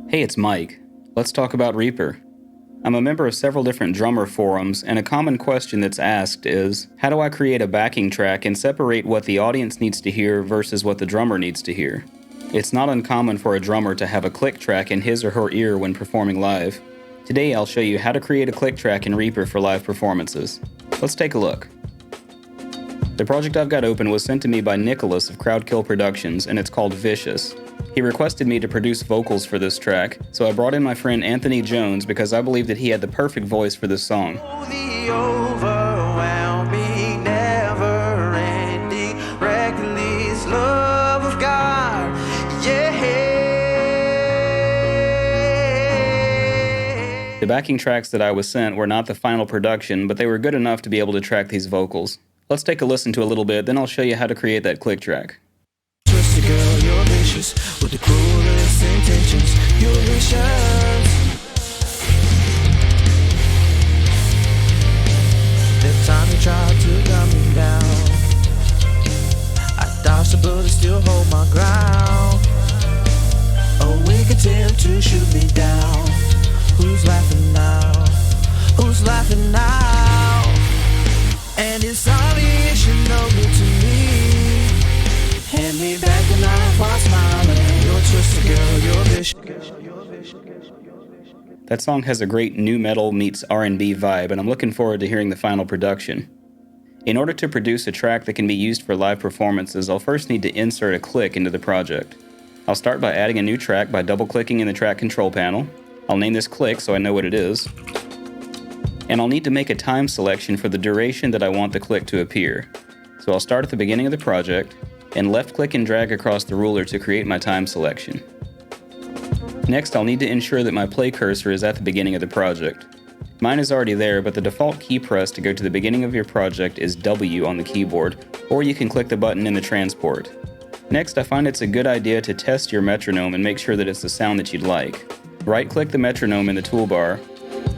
Hey, it's Mike. Let's talk about REAPER. I'm a member of several different drummer forums, and a common question that's asked is, how do I create a backing track and separate what the audience needs to hear versus what the drummer needs to hear? It's not uncommon for a drummer to have a click track in his or her ear when performing live. Today I'll show you how to create a click track in REAPER for live performances. Let's take a look. The project I've got open was sent to me by Nicholas of Crowdkill Productions, and it's called Vicious. He requested me to produce vocals for this track, so I brought in my friend Anthony Jones because I believed that he had the perfect voice for this song. The overwhelming, never-ending, reckless love of God, yeah. The backing tracks that I was sent were not the final production, but they were good enough to be able to track these vocals. Let's take a listen to a little bit, then I'll show you how to create that click track. Twisted girl, you're vicious, with the cruelest intentions, you're vicious. The time you tried to gun me down, I dodged the bullet, still hold my ground. A weak attempt to shoot me down. Who's laughing now? Who's laughing now? And it's obvious you know it to me. Hand me back the knife while smiling. You're twisted girl, you're vicious. That song has a great nu metal meets R&B vibe, and I'm looking forward to hearing the final production. In order to produce a track that can be used for live performances, I'll first need to insert a click into the project. I'll start by adding a new track by double-clicking in the track control panel. I'll name this click so I know what it is. And I'll need to make a time selection for the duration that I want the click to appear. So I'll start at the beginning of the project, and left-click and drag across the ruler to create my time selection. Next, I'll need to ensure that my play cursor is at the beginning of the project. Mine is already there, but the default key press to go to the beginning of your project is W on the keyboard, or you can click the button in the transport. Next, I find it's a good idea to test your metronome and make sure that it's the sound that you'd like. Right-click the metronome in the toolbar,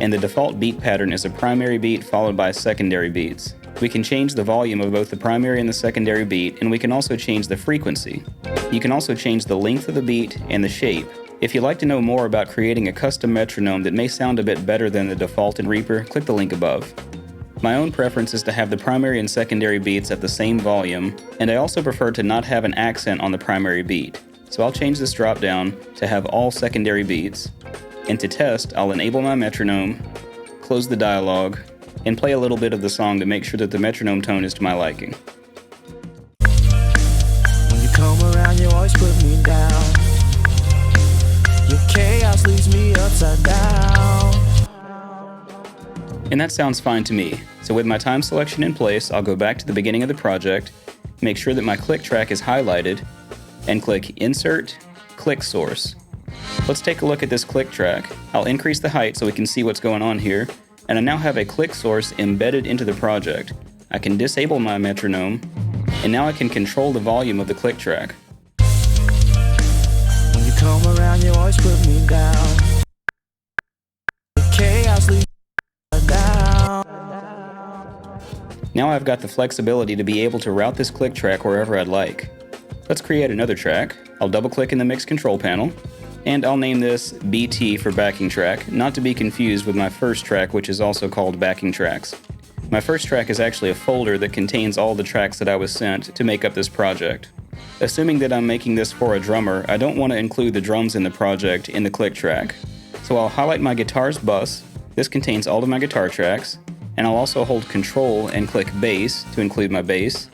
and the default beat pattern is a primary beat followed by secondary beats. We can change the volume of both the primary and the secondary beat, and we can also change the frequency. You can also change the length of the beat and the shape. If you'd like to know more about creating a custom metronome that may sound a bit better than the default in REAPER, click the link above. My own preference is to have the primary and secondary beats at the same volume, and I also prefer to not have an accent on the primary beat. So I'll change this drop down to have all secondary beats, and to test, I'll enable my metronome, close the dialog, and play a little bit of the song to make sure that the metronome tone is to my liking. When you come around, you always put me down. Your chaos leaves me upside down. And that sounds fine to me. So with my time selection in place, I'll go back to the beginning of the project, make sure that my click track is highlighted, and click Insert, Click Source. Let's take a look at this click track. I'll increase the height so we can see what's going on here, and I now have a click source embedded into the project. I can disable my metronome, and now I can control the volume of the click track. When you come around, you always put me down. The chaos leaves me down. Now I've got the flexibility to be able to route this click track wherever I'd like. Let's create another track. I'll double-click in the mix control panel, and I'll name this BT for backing track, not to be confused with my first track, which is also called backing tracks. My first track is actually a folder that contains all the tracks that I was sent to make up this project. Assuming that I'm making this for a drummer, I don't want to include the drums in the project in the click track. So I'll highlight my guitar's bus. This contains all of my guitar tracks, and I'll also hold Control and click Bass to include my bass.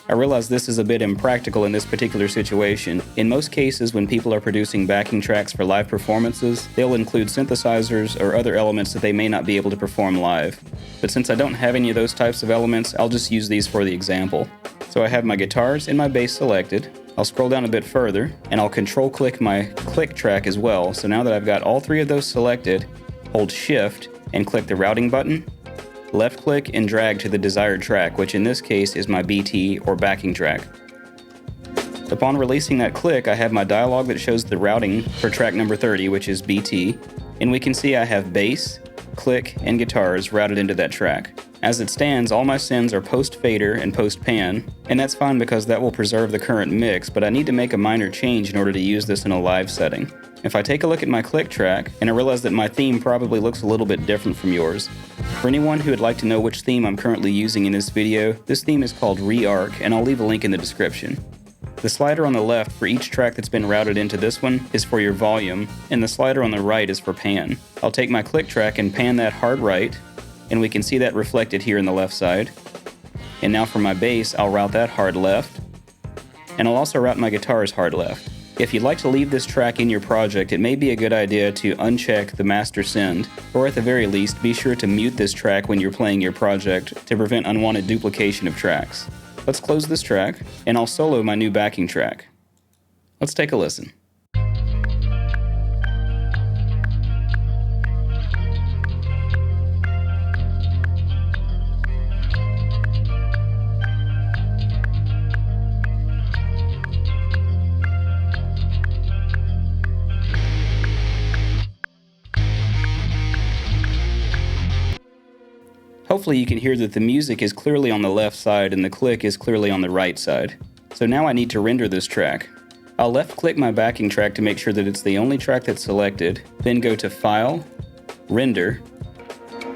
I realize this is a bit impractical in this particular situation. In most cases, when people are producing backing tracks for live performances, they'll include synthesizers or other elements that they may not be able to perform live. But since I don't have any of those types of elements, I'll just use these for the example. So I have my guitars and my bass selected. I'll scroll down a bit further, and I'll control-click my click track as well. So now that I've got all three of those selected, hold Shift and click the routing button, left-click and drag to the desired track, which in this case is my BT or backing track. Upon releasing that click, I have my dialog that shows the routing for track number 30, which is BT, and we can see I have bass, click, and guitars routed into that track. As it stands, all my sends are post-fader and post-pan, and that's fine because that will preserve the current mix, but I need to make a minor change in order to use this in a live setting. If I take a look at my click track, and I realize that my theme probably looks a little bit different from yours. For anyone who would like to know which theme I'm currently using in this video, this theme is called ReArk, and I'll leave a link in the description. The slider on the left for each track that's been routed into this one is for your volume, and the slider on the right is for pan. I'll take my click track and pan that hard right, and we can see that reflected here in the left side. And now for my bass, I'll route that hard left, and I'll also route my guitars hard left. If you'd like to leave this track in your project, it may be a good idea to uncheck the master send, or at the very least, be sure to mute this track when you're playing your project to prevent unwanted duplication of tracks. Let's close this track, and I'll solo my new backing track. Let's take a listen. Hopefully you can hear that the music is clearly on the left side and the click is clearly on the right side. So now I need to render this track. I'll left click my backing track to make sure that it's the only track that's selected, then go to File, Render,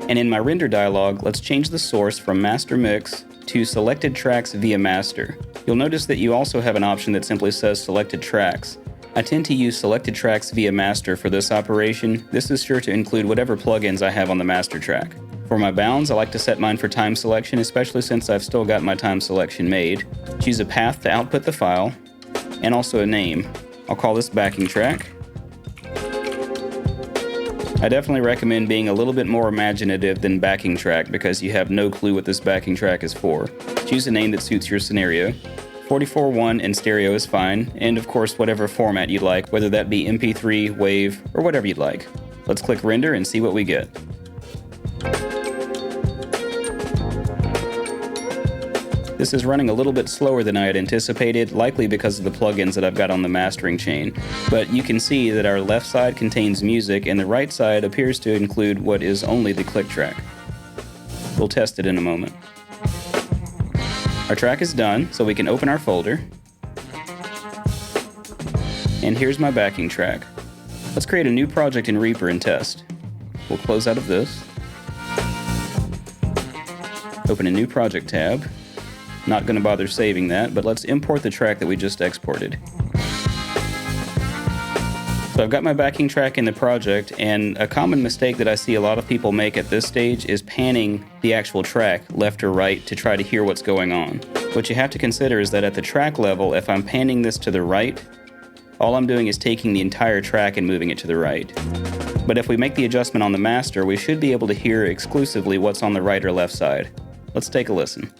and in my render dialog, let's change the source from Master Mix to Selected Tracks via Master. You'll notice that you also have an option that simply says Selected Tracks. I tend to use Selected Tracks via Master for this operation. This is sure to include whatever plugins I have on the master track. For my bounds, I like to set mine for time selection, especially since I've still got my time selection made. Choose a path to output the file, and also a name. I'll call this backing track. I definitely recommend being a little bit more imaginative than backing track because you have no clue what this backing track is for. Choose a name that suits your scenario. 44:1 and stereo is fine, and of course whatever format you'd like, whether that be MP3, WAV, or whatever you'd like. Let's click render and see what we get. This is running a little bit slower than I had anticipated, likely because of the plugins that I've got on the mastering chain. But you can see that our left side contains music and the right side appears to include what is only the click track. We'll test it in a moment. Our track is done, so we can open our folder. And here's my backing track. Let's create a new project in REAPER and test. We'll close out of this. Open a new project tab. Not going to bother saving that, but let's import the track that we just exported. So I've got my backing track in the project, and a common mistake that I see a lot of people make at this stage is panning the actual track left or right to try to hear what's going on. What you have to consider is that at the track level, if I'm panning this to the right, all I'm doing is taking the entire track and moving it to the right. But if we make the adjustment on the master, we should be able to hear exclusively what's on the right or left side. Let's take a listen.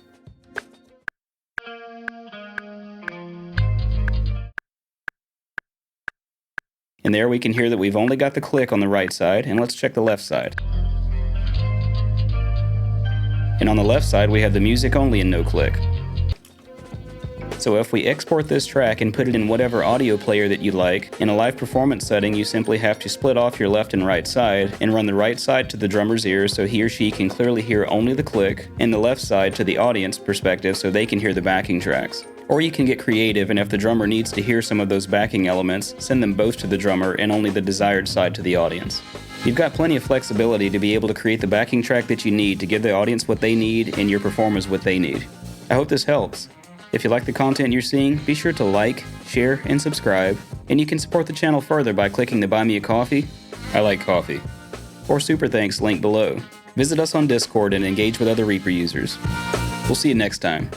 And there we can hear that we've only got the click on the right side, and let's check the left side. And on the left side we have the music only and no click. So if we export this track and put it in whatever audio player that you like, in a live performance setting you simply have to split off your left and right side and run the right side to the drummer's ear so he or she can clearly hear only the click, and the left side to the audience perspective so they can hear the backing tracks. Or you can get creative, and if the drummer needs to hear some of those backing elements, send them both to the drummer and only the desired side to the audience. You've got plenty of flexibility to be able to create the backing track that you need to give the audience what they need and your performers what they need. I hope this helps. If you like the content you're seeing, be sure to like, share, and subscribe, and you can support the channel further by clicking the Buy Me a Coffee, I like coffee, or Super Thanks link below. Visit us on Discord and engage with other REAPER users. We'll see you next time.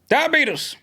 Diabetes!